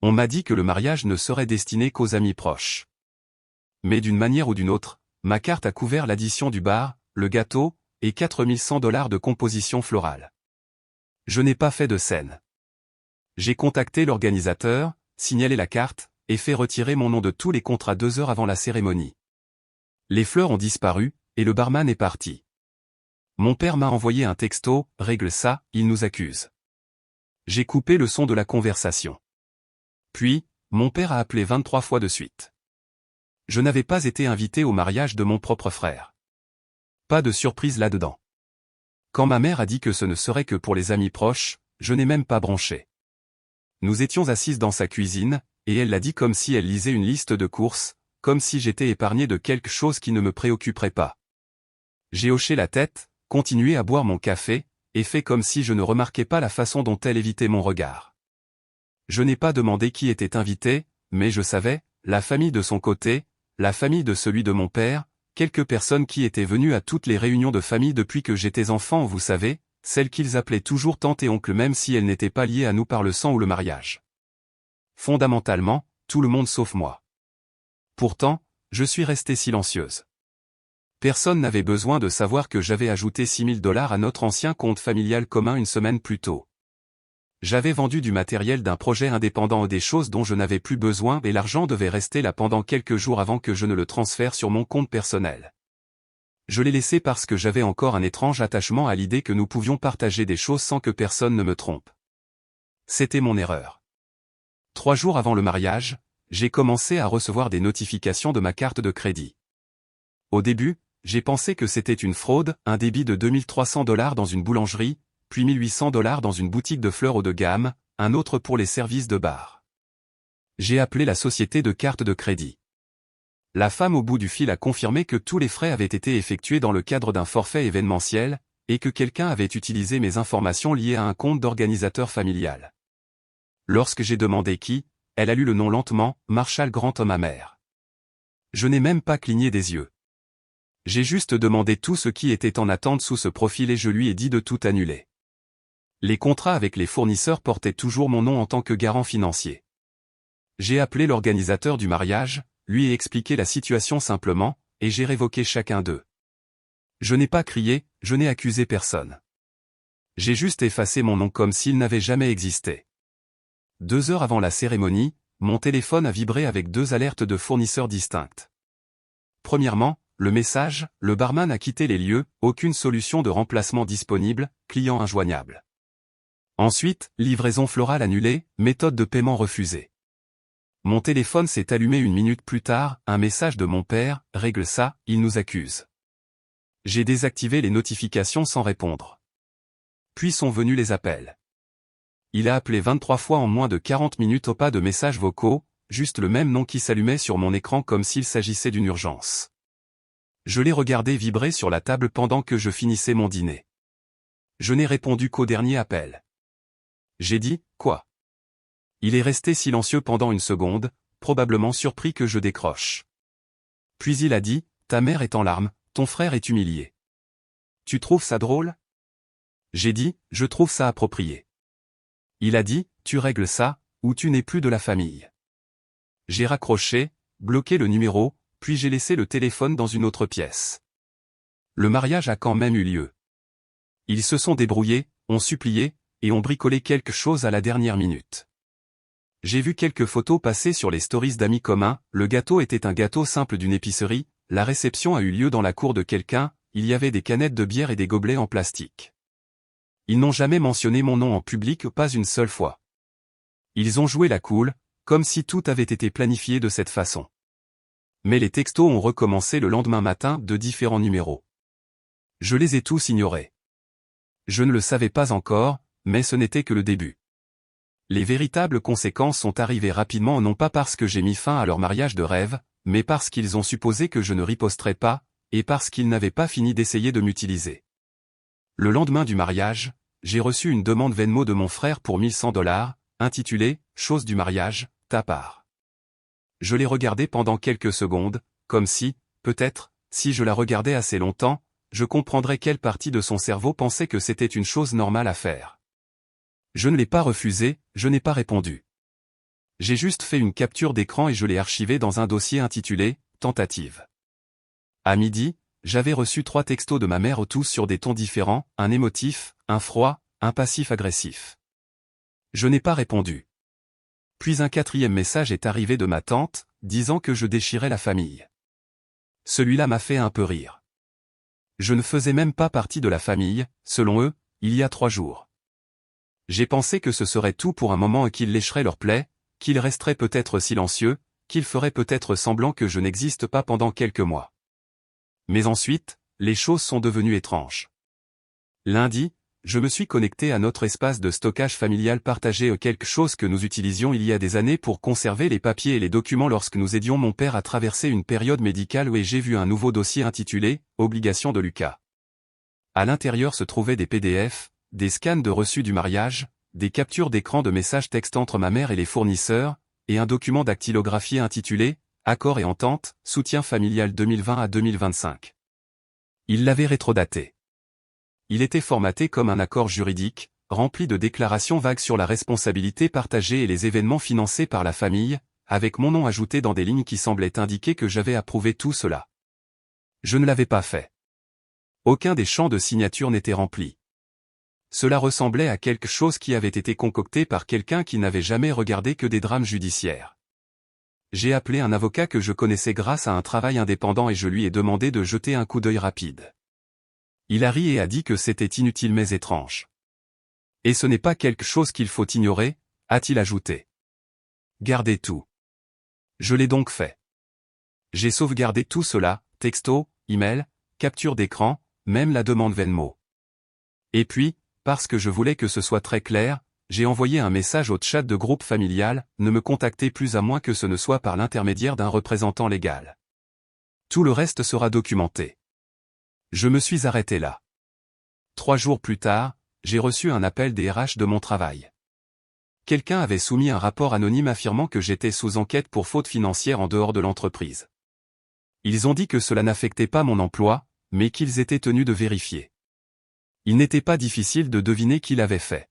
On m'a dit que le mariage ne serait destiné qu'aux amis proches. Mais d'une manière ou d'une autre, ma carte a couvert l'addition du bar, le gâteau, et 4100 $ de composition florale. Je n'ai pas fait de scène. J'ai contacté l'organisateur, signalé la carte, et fait retirer mon nom de tous les contrats 2 heures avant la cérémonie. Les fleurs ont disparu, et le barman est parti. Mon père m'a envoyé un texto, « Règle ça, il nous accuse ». J'ai coupé le son de la conversation. Puis, mon père a appelé 23 fois de suite. Je n'avais pas été invité au mariage de mon propre frère. Pas de surprise là-dedans. Quand ma mère a dit que ce ne serait que pour les amis proches, je n'ai même pas bronché. Nous étions assises dans sa cuisine, et elle l'a dit comme si elle lisait une liste de courses, comme si j'étais épargné de quelque chose qui ne me préoccuperait pas. J'ai hoché la tête, continué à boire mon café, et fait comme si je ne remarquais pas la façon dont elle évitait mon regard. Je n'ai pas demandé qui était invité, mais je savais, la famille de son côté, la famille de celui de mon père, quelques personnes qui étaient venues à toutes les réunions de famille depuis que j'étais enfant, vous savez, celles qu'ils appelaient toujours tante et oncle même si elles n'étaient pas liées à nous par le sang ou le mariage. Fondamentalement, tout le monde sauf moi. Pourtant, je suis restée silencieuse. Personne n'avait besoin de savoir que j'avais ajouté 6 000 $ à notre ancien compte familial commun une semaine plus tôt. J'avais vendu du matériel d'un projet indépendant ou des choses dont je n'avais plus besoin et l'argent devait rester là pendant quelques jours avant que je ne le transfère sur mon compte personnel. Je l'ai laissé parce que j'avais encore un étrange attachement à l'idée que nous pouvions partager des choses sans que personne ne me trompe. C'était mon erreur. 3 jours avant le mariage, j'ai commencé à recevoir des notifications de ma carte de crédit. Au début, j'ai pensé que c'était une fraude, un débit de 2300 $ dans une boulangerie, puis 1800 $ dans une boutique de fleurs haut de gamme, un autre pour les services de bar. J'ai appelé la société de carte de crédit. La femme au bout du fil a confirmé que tous les frais avaient été effectués dans le cadre d'un forfait événementiel, et que quelqu'un avait utilisé mes informations liées à un compte d'organisateur familial. Lorsque j'ai demandé qui, elle a lu le nom lentement, Marshall Grant homme amer. Je n'ai même pas cligné des yeux. J'ai juste demandé tout ce qui était en attente sous ce profil et je lui ai dit de tout annuler. Les contrats avec les fournisseurs portaient toujours mon nom en tant que garant financier. J'ai appelé l'organisateur du mariage, lui ai expliqué la situation simplement, et j'ai révoqué chacun d'eux. Je n'ai pas crié, je n'ai accusé personne. J'ai juste effacé mon nom comme s'il n'avait jamais existé. 2 heures avant la cérémonie, mon téléphone a vibré avec 2 alertes de fournisseurs distinctes. Premièrement, le message, le barman a quitté les lieux, aucune solution de remplacement disponible, client injoignable. Ensuite, livraison florale annulée, méthode de paiement refusée. Mon téléphone s'est allumé 1 minute plus tard, un message de mon père, règle ça, il nous accuse. J'ai désactivé les notifications sans répondre. Puis sont venus les appels. Il a appelé 23 fois en moins de 40 minutes au pas de messages vocaux, juste le même nom qui s'allumait sur mon écran comme s'il s'agissait d'une urgence. Je l'ai regardé vibrer sur la table pendant que je finissais mon dîner. Je n'ai répondu qu'au dernier appel. J'ai dit, quoi? Il est resté silencieux pendant 1 seconde, probablement surpris que je décroche. Puis il a dit, ta mère est en larmes, ton frère est humilié. Tu trouves ça drôle? J'ai dit, je trouve ça approprié. Il a dit, tu règles ça, ou tu n'es plus de la famille. J'ai raccroché, bloqué le numéro, puis j'ai laissé le téléphone dans une autre pièce. Le mariage a quand même eu lieu. Ils se sont débrouillés, ont supplié, et ont bricolé quelque chose à la dernière minute. J'ai vu quelques photos passer sur les stories d'amis communs, le gâteau était un gâteau simple d'une épicerie, la réception a eu lieu dans la cour de quelqu'un, il y avait des canettes de bière et des gobelets en plastique. Ils n'ont jamais mentionné mon nom en public, pas une seule fois. Ils ont joué la cool, comme si tout avait été planifié de cette façon. Mais les textos ont recommencé le lendemain matin de différents numéros. Je les ai tous ignorés. Je ne le savais pas encore, mais ce n'était que le début. Les véritables conséquences sont arrivées rapidement non pas parce que j'ai mis fin à leur mariage de rêve, mais parce qu'ils ont supposé que je ne riposterais pas, et parce qu'ils n'avaient pas fini d'essayer de m'utiliser. Le lendemain du mariage, j'ai reçu une demande Venmo de mon frère pour 1100 $, intitulée « Chose du mariage, ta part ». Je l'ai regardée pendant quelques secondes, comme si, peut-être, si je la regardais assez longtemps, je comprendrais quelle partie de son cerveau pensait que c'était une chose normale à faire. Je ne l'ai pas refusé, je n'ai pas répondu. J'ai juste fait une capture d'écran et je l'ai archivé dans un dossier intitulé « Tentative ». À midi, j'avais reçu 3 textos de ma mère tous sur des tons différents, un émotif, un froid, un passif-agressif. Je n'ai pas répondu. Puis un 4e message est arrivé de ma tante, disant que je déchirais la famille. Celui-là m'a fait un peu rire. Je ne faisais même pas partie de la famille, selon eux, il y a 3 jours. J'ai pensé que ce serait tout pour un moment et qu'ils lécheraient leur plaie, qu'ils resteraient peut-être silencieux, qu'ils feraient peut-être semblant que je n'existe pas pendant quelques mois. Mais ensuite, les choses sont devenues étranges. Lundi, je me suis connecté à notre espace de stockage familial partagé, quelque chose que nous utilisions il y a des années pour conserver les papiers et les documents lorsque nous aidions mon père à traverser une période médicale où j'ai vu un nouveau dossier intitulé « Obligation de Lucas ». À l'intérieur se trouvaient des PDF, des scans de reçus du mariage, des captures d'écran de messages textes entre ma mère et les fournisseurs, et un document dactylographié intitulé « Accord et entente, soutien familial 2020 à 2025 ». Il l'avait rétrodaté. Il était formaté comme un accord juridique, rempli de déclarations vagues sur la responsabilité partagée et les événements financés par la famille, avec mon nom ajouté dans des lignes qui semblaient indiquer que j'avais approuvé tout cela. Je ne l'avais pas fait. Aucun des champs de signature n'était rempli. Cela ressemblait à quelque chose qui avait été concocté par quelqu'un qui n'avait jamais regardé que des drames judiciaires. J'ai appelé un avocat que je connaissais grâce à un travail indépendant et je lui ai demandé de jeter un coup d'œil rapide. Il a ri et a dit que c'était inutile mais étrange. Et ce n'est pas quelque chose qu'il faut ignorer, a-t-il ajouté. Gardez tout. Je l'ai donc fait. J'ai sauvegardé tout cela, texto, email, capture d'écran, même la demande Venmo. Et puis, parce que je voulais que ce soit très clair, j'ai envoyé un message au chat de groupe familial, ne me contactez plus à moins que ce ne soit par l'intermédiaire d'un représentant légal. Tout le reste sera documenté. Je me suis arrêté là. 3 jours plus tard, j'ai reçu un appel des RH de mon travail. Quelqu'un avait soumis un rapport anonyme affirmant que j'étais sous enquête pour faute financière en dehors de l'entreprise. Ils ont dit que cela n'affectait pas mon emploi, mais qu'ils étaient tenus de vérifier. Il n'était pas difficile de deviner qui l'avait fait.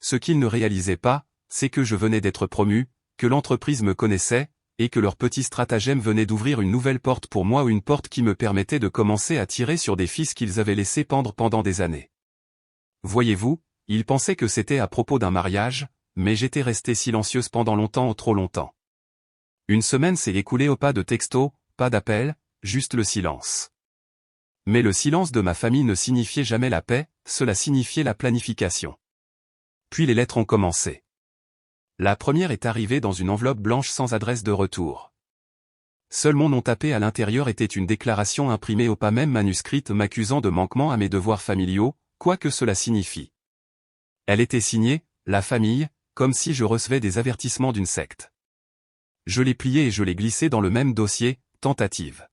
Ce qu'ils ne réalisaient pas, c'est que je venais d'être promu, que l'entreprise me connaissait, et que leur petit stratagème venait d'ouvrir une nouvelle porte pour moi ou une porte qui me permettait de commencer à tirer sur des fils qu'ils avaient laissés pendre pendant des années. Voyez-vous, ils pensaient que c'était à propos d'un mariage, mais j'étais restée silencieuse pendant longtemps ou trop longtemps. Une semaine s'est écoulée au pas de texto, pas d'appel, juste le silence. Mais le silence de ma famille ne signifiait jamais la paix, cela signifiait la planification. Puis les lettres ont commencé. La première est arrivée dans une enveloppe blanche sans adresse de retour. Seul mon nom tapé à l'intérieur était une déclaration imprimée au pas même manuscrite m'accusant de manquement à mes devoirs familiaux, quoi que cela signifie. Elle était signée « La famille », comme si je recevais des avertissements d'une secte. Je l'ai pliée et je l'ai glissée dans le même dossier, tentative.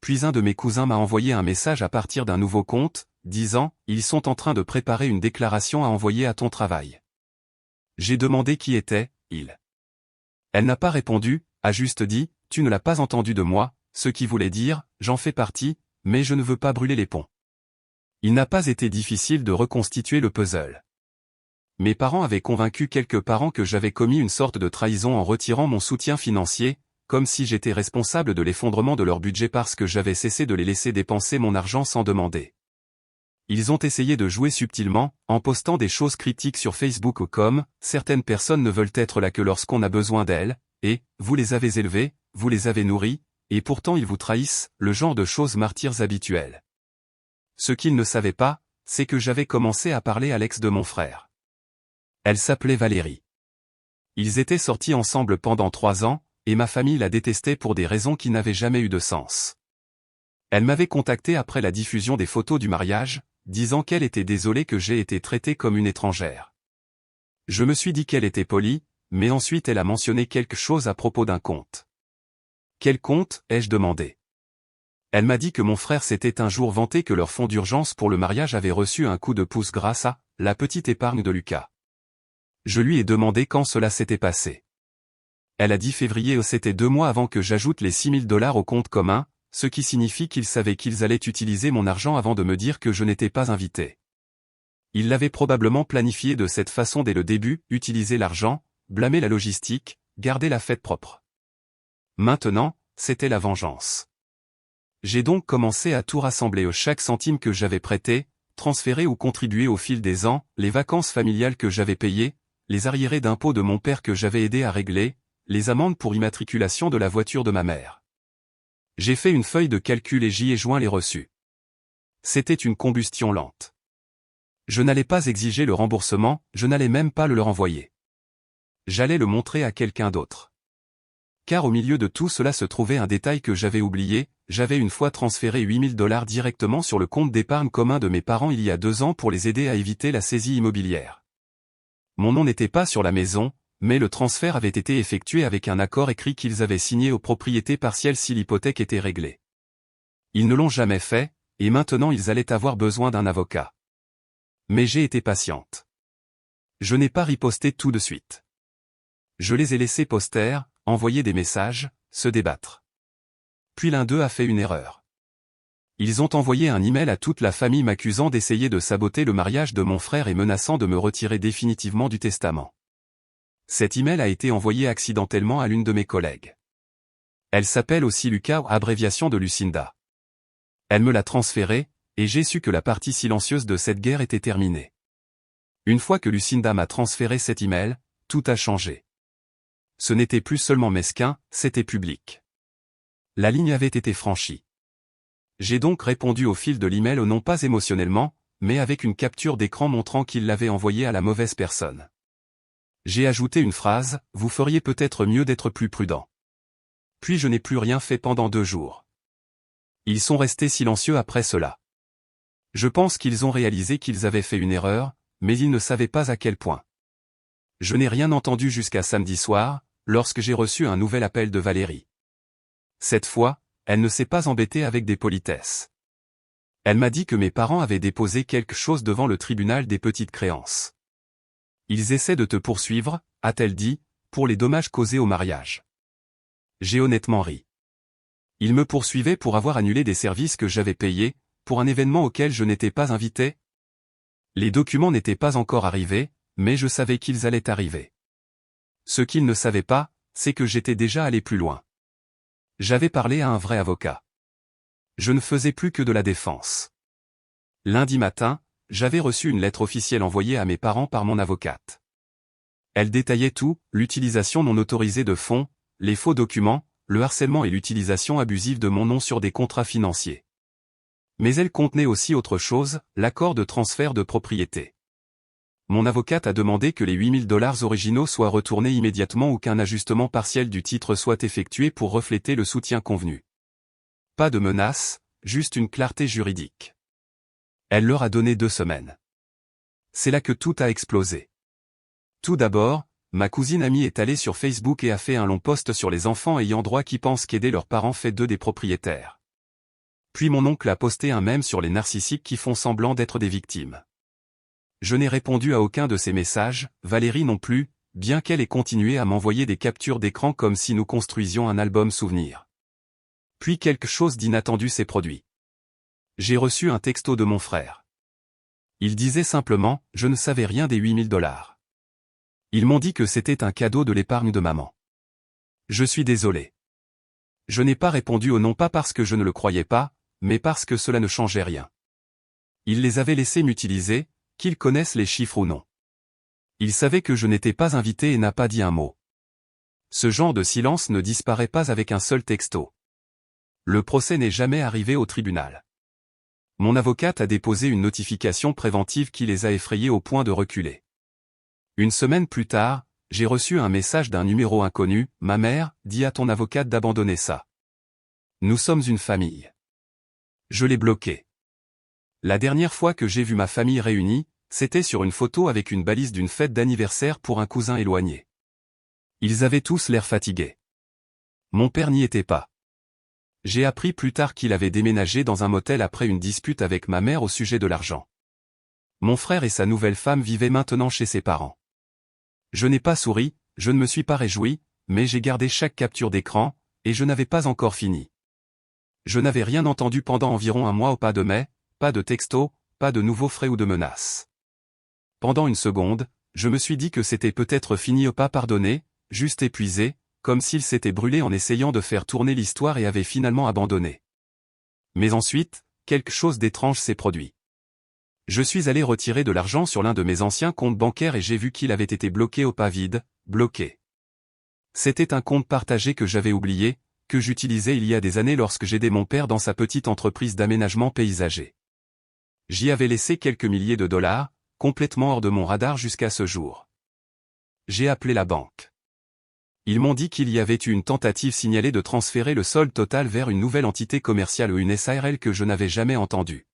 Puis un de mes cousins m'a envoyé un message à partir d'un nouveau compte, disant « Ils sont en train de préparer une déclaration à envoyer à ton travail ». J'ai demandé qui était, il. Elle n'a pas répondu, a juste dit, tu ne l'as pas entendu de moi, ce qui voulait dire, j'en fais partie, mais je ne veux pas brûler les ponts. Il n'a pas été difficile de reconstituer le puzzle. Mes parents avaient convaincu quelques parents que j'avais commis une sorte de trahison en retirant mon soutien financier, comme si j'étais responsable de l'effondrement de leur budget parce que j'avais cessé de les laisser dépenser mon argent sans demander. Ils ont essayé de jouer subtilement, en postant des choses critiques sur Facebook comme « Certaines personnes ne veulent être là que lorsqu'on a besoin d'elles » et « Vous les avez élevés, vous les avez nourris, et pourtant ils vous trahissent », le genre de choses martyrs habituelles. Ce qu'ils ne savaient pas, c'est que j'avais commencé à parler à l'ex de mon frère. Elle s'appelait Valérie. Ils étaient sortis ensemble pendant 3 ans, et ma famille la détestait pour des raisons qui n'avaient jamais eu de sens. Elle m'avait contacté après la diffusion des photos du mariage, disant qu'elle était désolée que j'ai été traitée comme une étrangère. Je me suis dit qu'elle était polie, mais ensuite elle a mentionné quelque chose à propos d'un compte. Quel compte, ai-je demandé. Elle m'a dit que mon frère s'était un jour vanté que leur fonds d'urgence pour le mariage avait reçu un coup de pouce grâce à la petite épargne de Lucas. Je lui ai demandé quand cela s'était passé. Elle a dit février, c'était 2 mois avant que j'ajoute les $6 000 au compte commun, ce qui signifie qu'ils savaient qu'ils allaient utiliser mon argent avant de me dire que je n'étais pas invité. Ils l'avaient probablement planifié de cette façon dès le début, utiliser l'argent, blâmer la logistique, garder la fête propre. Maintenant, c'était la vengeance. J'ai donc commencé à tout rassembler, chaque centime que j'avais prêté, transféré ou contribué au fil des ans, les vacances familiales que j'avais payées, les arriérés d'impôts de mon père que j'avais aidé à régler, les amendes pour immatriculation de la voiture de ma mère. J'ai fait une feuille de calcul et j'y ai joint les reçus. C'était une combustion lente. Je n'allais pas exiger le remboursement, je n'allais même pas le leur envoyer. J'allais le montrer à quelqu'un d'autre. Car au milieu de tout cela se trouvait un détail que j'avais oublié, j'avais une fois transféré 8 000 $ directement sur le compte d'épargne commun de mes parents il y a 2 ans pour les aider à éviter la saisie immobilière. Mon nom n'était pas sur la maison, mais le transfert avait été effectué avec un accord écrit qu'ils avaient signé aux propriétés partielles si l'hypothèque était réglée. Ils ne l'ont jamais fait, et maintenant ils allaient avoir besoin d'un avocat. Mais j'ai été patiente. Je n'ai pas riposté tout de suite. Je les ai laissés posters, envoyer des messages, se débattre. Puis l'un d'eux a fait une erreur. Ils ont envoyé un email à toute la famille m'accusant d'essayer de saboter le mariage de mon frère et menaçant de me retirer définitivement du testament. Cet email a été envoyé accidentellement à l'une de mes collègues. Elle s'appelle aussi Lucas, abréviation de Lucinda. Elle me l'a transféré, et j'ai su que la partie silencieuse de cette guerre était terminée. Une fois que Lucinda m'a transféré cet email, tout a changé. Ce n'était plus seulement mesquin, c'était public. La ligne avait été franchie. J'ai donc répondu au fil de l'email non pas émotionnellement, mais avec une capture d'écran montrant qu'il l'avait envoyé à la mauvaise personne. J'ai ajouté une phrase, « Vous feriez peut-être mieux d'être plus prudent. » Puis je n'ai plus rien fait pendant 2 jours. Ils sont restés silencieux après cela. Je pense qu'ils ont réalisé qu'ils avaient fait une erreur, mais ils ne savaient pas à quel point. Je n'ai rien entendu jusqu'à samedi soir, lorsque j'ai reçu un nouvel appel de Valérie. Cette fois, elle ne s'est pas embêtée avec des politesses. Elle m'a dit que mes parents avaient déposé quelque chose devant le tribunal des petites créances. Ils essaient de te poursuivre, a-t-elle dit, pour les dommages causés au mariage. J'ai honnêtement ri. Ils me poursuivaient pour avoir annulé des services que j'avais payés, pour un événement auquel je n'étais pas invité. Les documents n'étaient pas encore arrivés, mais je savais qu'ils allaient arriver. Ce qu'ils ne savaient pas, c'est que j'étais déjà allé plus loin. J'avais parlé à un vrai avocat. Je ne faisais plus que de la défense. Lundi matin, j'avais reçu une lettre officielle envoyée à mes parents par mon avocate. Elle détaillait tout, l'utilisation non autorisée de fonds, les faux documents, le harcèlement et l'utilisation abusive de mon nom sur des contrats financiers. Mais elle contenait aussi autre chose, l'accord de transfert de propriété. Mon avocate a demandé que les 8 000 $ originaux soient retournés immédiatement ou qu'un ajustement partiel du titre soit effectué pour refléter le soutien convenu. Pas de menace, juste une clarté juridique. Elle leur a donné 2 semaines. C'est là que tout a explosé. Tout d'abord, ma cousine amie est allée sur Facebook et a fait un long post sur les enfants ayant droit qui pensent qu'aider leurs parents fait d'eux des propriétaires. Puis mon oncle a posté un mème sur les narcissiques qui font semblant d'être des victimes. Je n'ai répondu à aucun de ces messages, Valérie non plus, bien qu'elle ait continué à m'envoyer des captures d'écran comme si nous construisions un album souvenir. Puis quelque chose d'inattendu s'est produit. J'ai reçu un texto de mon frère. Il disait simplement, je ne savais rien des 8 000 $. Ils m'ont dit que c'était un cadeau de l'épargne de maman. Je suis désolé. Je n'ai pas répondu au non pas parce que je ne le croyais pas, mais parce que cela ne changeait rien. Ils les avaient laissés m'utiliser, qu'ils connaissent les chiffres ou non. Il savait que je n'étais pas invité et n'a pas dit un mot. Ce genre de silence ne disparaît pas avec un seul texto. Le procès n'est jamais arrivé au tribunal. Mon avocate a déposé une notification préventive qui les a effrayés au point de reculer. Une semaine plus tard, j'ai reçu un message d'un numéro inconnu, « Ma mère, dis à ton avocate d'abandonner ça. Nous sommes une famille. » Je l'ai bloqué. La dernière fois que j'ai vu ma famille réunie, c'était sur une photo avec une balise d'une fête d'anniversaire pour un cousin éloigné. Ils avaient tous l'air fatigués. Mon père n'y était pas. J'ai appris plus tard qu'il avait déménagé dans un motel après une dispute avec ma mère au sujet de l'argent. Mon frère et sa nouvelle femme vivaient maintenant chez ses parents. Je n'ai pas souri, je ne me suis pas réjoui, mais j'ai gardé chaque capture d'écran, et je n'avais pas encore fini. Je n'avais rien entendu pendant environ un mois au pas de mai, pas de texto, pas de nouveaux frais ou de menaces. Pendant une seconde, Je me suis dit que c'était peut-être fini, pas pardonné, juste épuisé, comme s'il s'était brûlé en essayant de faire tourner l'histoire et avait finalement abandonné. Mais ensuite, quelque chose d'étrange s'est produit. Je suis allé retirer de l'argent sur l'un de mes anciens comptes bancaires et j'ai vu qu'il avait été bloqué au pas vide, bloqué. C'était un compte partagé que j'avais oublié, que j'utilisais il y a des années lorsque j'aidais mon père dans sa petite entreprise d'aménagement paysager. J'y avais laissé quelques milliers de dollars, complètement hors de mon radar jusqu'à ce jour. J'ai appelé la banque. Ils m'ont dit qu'il y avait eu une tentative signalée de transférer le solde total vers une nouvelle entité commerciale ou une SARL que je n'avais jamais entendue.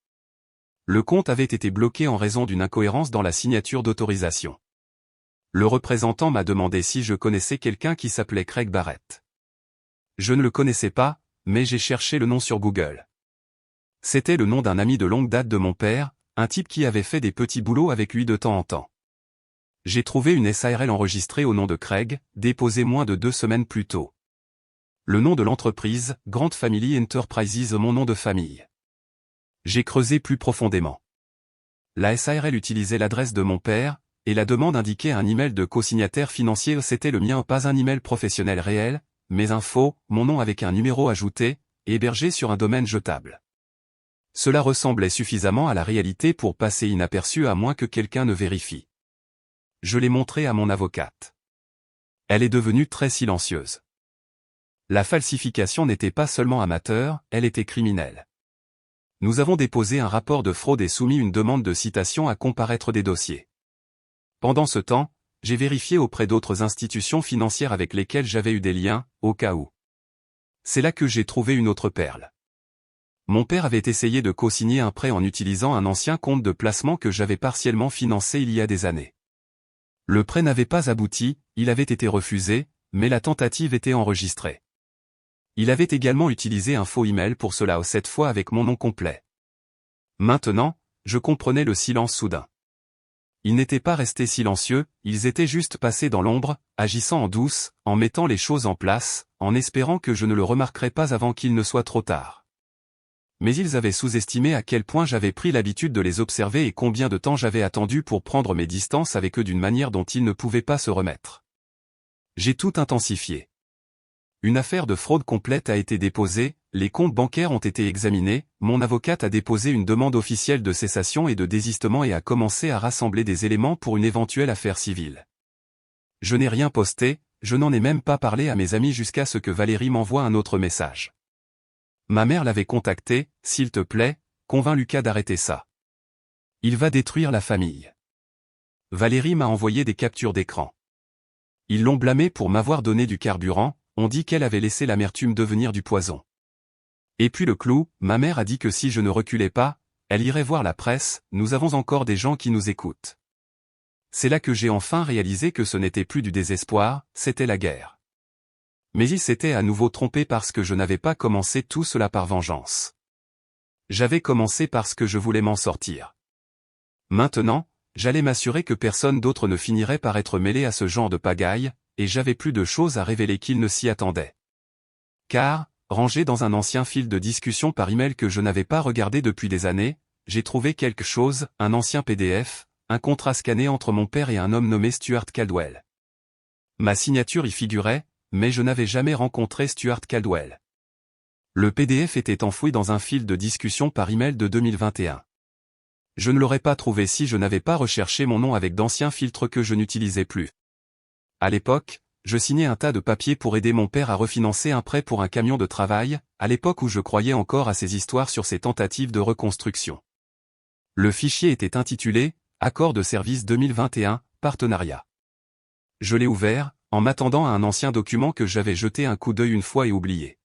Le compte avait été bloqué en raison d'une incohérence dans la signature d'autorisation. Le représentant m'a demandé si je connaissais quelqu'un qui s'appelait Craig Barrett. Je ne le connaissais pas, mais j'ai cherché le nom sur Google. C'était le nom d'un ami de longue date de mon père, un type qui avait fait des petits boulots avec lui de temps en temps. J'ai trouvé une SARL enregistrée au nom de Craig, déposée moins de 2 semaines plus tôt. Le nom de l'entreprise, Grand Family Enterprises, mon nom de famille. J'ai creusé plus profondément. La SARL utilisait l'adresse de mon père, et la demande indiquait un email de co-signataire financier. C'était le mien, pas un email professionnel réel, mais un faux, mon nom avec un numéro ajouté, hébergé sur un domaine jetable. Cela ressemblait suffisamment à la réalité pour passer inaperçu à moins que quelqu'un ne vérifie. Je l'ai montré à mon avocate. Elle est devenue très silencieuse. La falsification n'était pas seulement amateur, elle était criminelle. Nous avons déposé un rapport de fraude et soumis une demande de citation à comparaître des dossiers. Pendant ce temps, j'ai vérifié auprès d'autres institutions financières avec lesquelles j'avais eu des liens, au cas où. C'est là que j'ai trouvé une autre perle. Mon père avait essayé de co-signer un prêt en utilisant un ancien compte de placement que j'avais partiellement financé il y a des années. Le prêt n'avait pas abouti, il avait été refusé, mais la tentative était enregistrée. Il avait également utilisé un faux email pour cela, cette fois avec mon nom complet. Maintenant, je comprenais le silence soudain. Ils n'étaient pas restés silencieux, ils étaient juste passés dans l'ombre, agissant en douce, en mettant les choses en place, en espérant que je ne le remarquerais pas avant qu'il ne soit trop tard. Mais ils avaient sous-estimé à quel point j'avais pris l'habitude de les observer et combien de temps j'avais attendu pour prendre mes distances avec eux d'une manière dont ils ne pouvaient pas se remettre. J'ai tout intensifié. Une affaire de fraude complète a été déposée, les comptes bancaires ont été examinés, mon avocate a déposé une demande officielle de cessation et de désistement et a commencé à rassembler des éléments pour une éventuelle affaire civile. Je n'ai rien posté, je n'en ai même pas parlé à mes amis jusqu'à ce que Valérie m'envoie un autre message. Ma mère l'avait contacté, s'il te plaît, convainc Lucas d'arrêter ça. Il va détruire la famille. Valérie m'a envoyé des captures d'écran. Ils l'ont blâmé pour m'avoir donné du carburant, on dit qu'elle avait laissé l'amertume devenir du poison. Et puis le clou, ma mère a dit que si je ne reculais pas, elle irait voir la presse, nous avons encore des gens qui nous écoutent. C'est là que j'ai enfin réalisé que ce n'était plus du désespoir, c'était la guerre. Mais il s'était à nouveau trompé parce que je n'avais pas commencé tout cela par vengeance. J'avais commencé parce que je voulais m'en sortir. Maintenant, j'allais m'assurer que personne d'autre ne finirait par être mêlé à ce genre de pagaille, et j'avais plus de choses à révéler qu'il ne s'y attendait. Car, rangé dans un ancien fil de discussion par email que je n'avais pas regardé depuis des années, j'ai trouvé quelque chose, un ancien PDF, un contrat scanné entre mon père et un homme nommé Stuart Caldwell. Ma signature y figurait, mais je n'avais jamais rencontré Stuart Caldwell. Le PDF était enfoui dans un fil de discussion par email de 2021. Je ne l'aurais pas trouvé si je n'avais pas recherché mon nom avec d'anciens filtres que je n'utilisais plus. À l'époque, je signais un tas de papiers pour aider mon père à refinancer un prêt pour un camion de travail, à l'époque où je croyais encore à ces histoires sur ces tentatives de reconstruction. Le fichier était intitulé « Accord de service 2021, partenariat ». Je l'ai ouvert, en m'attendant à un ancien document que j'avais jeté un coup d'œil une fois et oublié.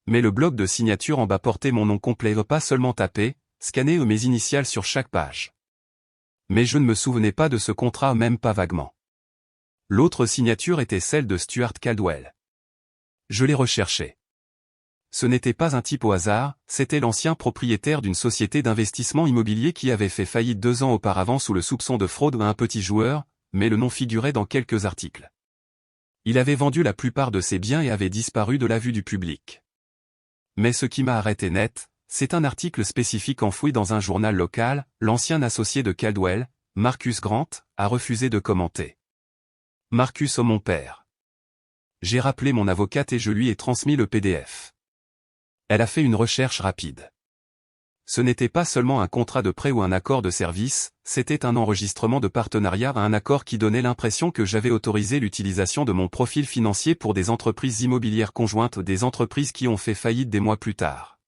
Mais le bloc de signature en bas portait mon nom complet, pas seulement tapé, scanné mes initiales sur chaque page. Mais je ne me souvenais pas de ce contrat, même pas vaguement. L'autre signature était celle de Stuart Caldwell. Je l'ai recherché. Ce n'était pas un type au hasard, c'était l'ancien propriétaire d'une société d'investissement immobilier qui avait fait faillite 2 ans auparavant sous le soupçon de fraude à un petit joueur, mais le nom figurait dans quelques articles. Il avait vendu la plupart de ses biens et avait disparu de la vue du public. Mais ce qui m'a arrêté net, c'est un article spécifique enfoui dans un journal local, l'ancien associé de Caldwell, Marcus Grant, a refusé de commenter. Marcus, oh mon père. J'ai rappelé mon avocate et je lui ai transmis le PDF. Elle a fait une recherche rapide. Ce n'était pas seulement un contrat de prêt ou un accord de service, c'était un enregistrement de partenariat à un accord qui donnait l'impression que j'avais autorisé l'utilisation de mon profil financier pour des entreprises immobilières conjointes, des entreprises qui ont fait faillite des mois plus tard.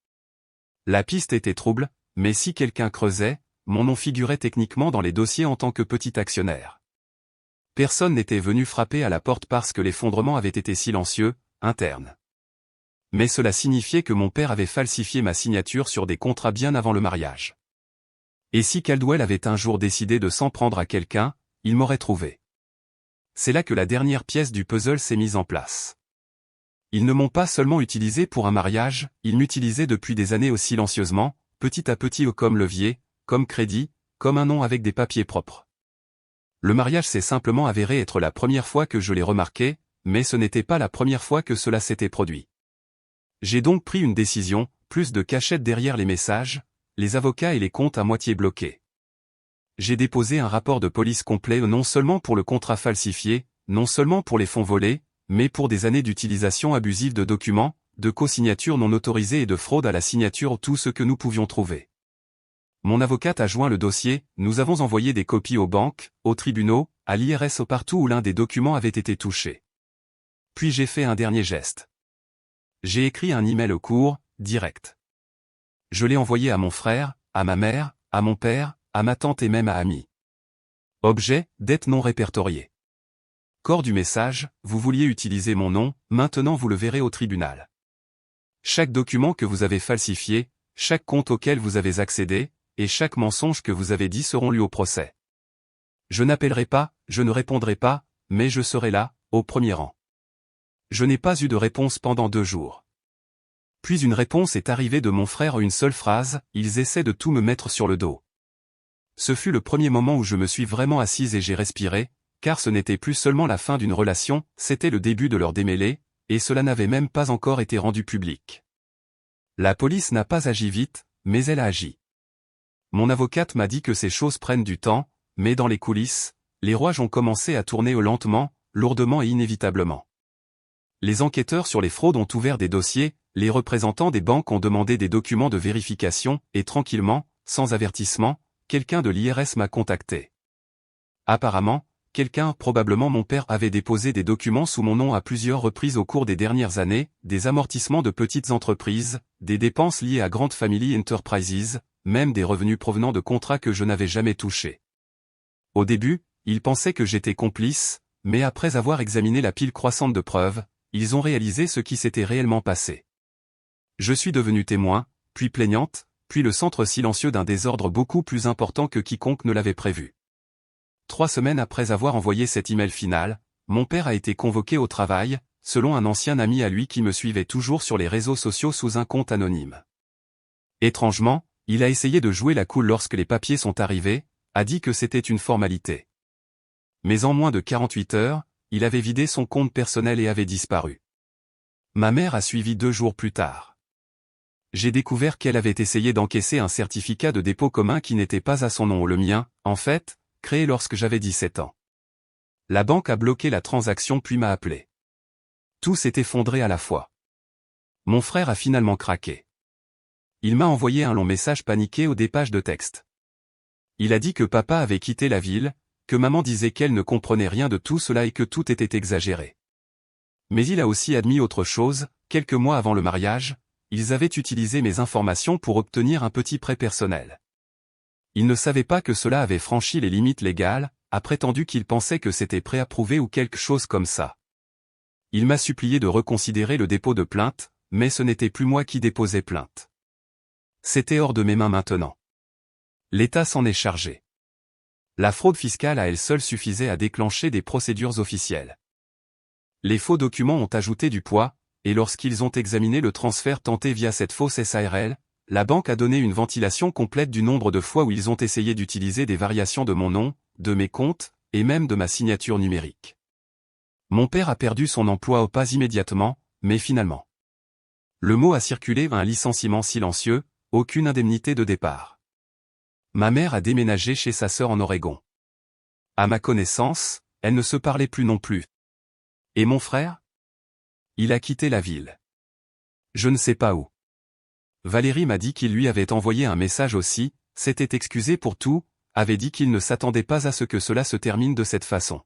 La piste était trouble, mais si quelqu'un creusait, mon nom figurait techniquement dans les dossiers en tant que petit actionnaire. Personne n'était venu frapper à la porte parce que l'effondrement avait été silencieux, interne. Mais cela signifiait que mon père avait falsifié ma signature sur des contrats bien avant le mariage. Et si Caldwell avait un jour décidé de s'en prendre à quelqu'un, il m'aurait trouvé. C'est là que la dernière pièce du puzzle s'est mise en place. Ils ne m'ont pas seulement utilisé pour un mariage, ils m'utilisaient depuis des années silencieusement, petit à petit comme levier, comme crédit, comme un nom avec des papiers propres. Le mariage s'est simplement avéré être la première fois que je l'ai remarqué, mais ce n'était pas la première fois que cela s'était produit. J'ai donc pris une décision, plus de cachette derrière les messages, les avocats et les comptes à moitié bloqués. J'ai déposé un rapport de police complet non seulement pour le contrat falsifié, non seulement pour les fonds volés, mais pour des années d'utilisation abusive de documents, de co-signatures non autorisées et de fraude à la signature, tout ce que nous pouvions trouver. Mon avocate a joint le dossier, nous avons envoyé des copies aux banques, aux tribunaux, à l'IRS partout où l'un des documents avait été touché. Puis j'ai fait un dernier geste. J'ai écrit un email court, direct. Je l'ai envoyé à mon frère, à ma mère, à mon père, à ma tante et même à amis. Objet, dette non répertoriée. Corps du message, vous vouliez utiliser mon nom, maintenant vous le verrez au tribunal. Chaque document que vous avez falsifié, chaque compte auquel vous avez accédé, et chaque mensonge que vous avez dit seront lus au procès. Je n'appellerai pas, je ne répondrai pas, mais je serai là, au premier rang. Je n'ai pas eu de réponse pendant 2 jours. Puis une réponse est arrivée de mon frère, une seule phrase, ils essaient de tout me mettre sur le dos. Ce fut le premier moment où je me suis vraiment assise et j'ai respiré, car ce n'était plus seulement la fin d'une relation, c'était le début de leur démêlé, et cela n'avait même pas encore été rendu public. La police n'a pas agi vite, mais elle a agi. Mon avocate m'a dit que ces choses prennent du temps, mais dans les coulisses, les rouages ont commencé à tourner lentement, lourdement et inévitablement. Les enquêteurs sur les fraudes ont ouvert des dossiers, les représentants des banques ont demandé des documents de vérification, et tranquillement, sans avertissement, quelqu'un de l'IRS m'a contacté. Apparemment, quelqu'un, probablement mon père, avait déposé des documents sous mon nom à plusieurs reprises au cours des dernières années, des amortissements de petites entreprises, des dépenses liées à Grant Family Enterprises, même des revenus provenant de contrats que je n'avais jamais touchés. Au début, ils pensaient que j'étais complice, mais après avoir examiné la pile croissante de preuves, ils ont réalisé ce qui s'était réellement passé. Je suis devenu témoin, puis plaignante, puis le centre silencieux d'un désordre beaucoup plus important que quiconque ne l'avait prévu. 3 semaines après avoir envoyé cet email final, mon père a été convoqué au travail, selon un ancien ami à lui qui me suivait toujours sur les réseaux sociaux sous un compte anonyme. Étrangement, il a essayé de jouer la cool lorsque les papiers sont arrivés, a dit que c'était une formalité. Mais en moins de 48 heures, il avait vidé son compte personnel et avait disparu. Ma mère a suivi 2 jours plus tard. J'ai découvert qu'elle avait essayé d'encaisser un certificat de dépôt commun qui n'était pas à son nom ou le mien, en fait, créé lorsque j'avais 17 ans. La banque a bloqué la transaction puis m'a appelé. Tout s'est effondré à la fois. Mon frère a finalement craqué. Il m'a envoyé un long message paniqué aux pages de texte. Il a dit que papa avait quitté la ville, que maman disait qu'elle ne comprenait rien de tout cela et que tout était exagéré. Mais il a aussi admis autre chose, quelques mois avant le mariage, ils avaient utilisé mes informations pour obtenir un petit prêt personnel. Il ne savait pas que cela avait franchi les limites légales, a prétendu qu'il pensait que c'était préapprouvé ou quelque chose comme ça. Il m'a supplié de reconsidérer le dépôt de plainte, mais ce n'était plus moi qui déposais plainte. C'était hors de mes mains maintenant. L'État s'en est chargé. La fraude fiscale à elle seule suffisait à déclencher des procédures officielles. Les faux documents ont ajouté du poids, et lorsqu'ils ont examiné le transfert tenté via cette fausse SARL, la banque a donné une ventilation complète du nombre de fois où ils ont essayé d'utiliser des variations de mon nom, de mes comptes, et même de ma signature numérique. Mon père a perdu son emploi pas immédiatement, mais finalement. Le mot a circulé, un licenciement silencieux, aucune indemnité de départ. Ma mère a déménagé chez sa sœur en Oregon. À ma connaissance, elles ne se parlaient plus non plus. Et mon frère? Il a quitté la ville. Je ne sais pas où. Valérie m'a dit qu'il lui avait envoyé un message aussi, s'était excusé pour tout, avait dit qu'il ne s'attendait pas à ce que cela se termine de cette façon.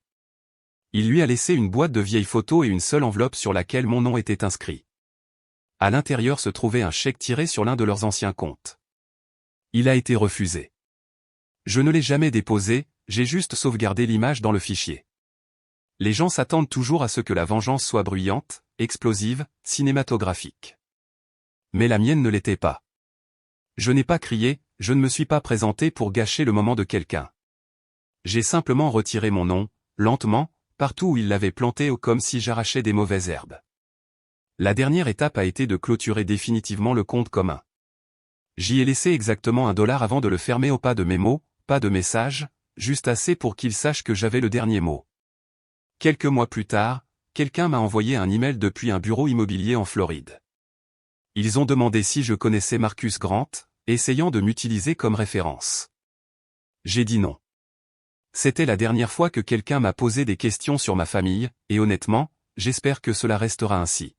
Il lui a laissé une boîte de vieilles photos et une seule enveloppe sur laquelle mon nom était inscrit. À l'intérieur se trouvait un chèque tiré sur l'un de leurs anciens comptes. Il a été refusé. Je ne l'ai jamais déposé, j'ai juste sauvegardé l'image dans le fichier. Les gens s'attendent toujours à ce que la vengeance soit bruyante, explosive, cinématographique. Mais la mienne ne l'était pas. Je n'ai pas crié, je ne me suis pas présenté pour gâcher le moment de quelqu'un. J'ai simplement retiré mon nom, lentement, partout où il l'avait planté comme si j'arrachais des mauvaises herbes. La dernière étape a été de clôturer définitivement le compte commun. J'y ai laissé exactement $1 avant de le fermer, pas de mémo, pas de message, juste assez pour qu'il sache que j'avais le dernier mot. Quelques mois plus tard, quelqu'un m'a envoyé un email depuis un bureau immobilier en Floride. Ils ont demandé si je connaissais Marcus Grant, essayant de m'utiliser comme référence. J'ai dit non. C'était la dernière fois que quelqu'un m'a posé des questions sur ma famille, et honnêtement, j'espère que cela restera ainsi.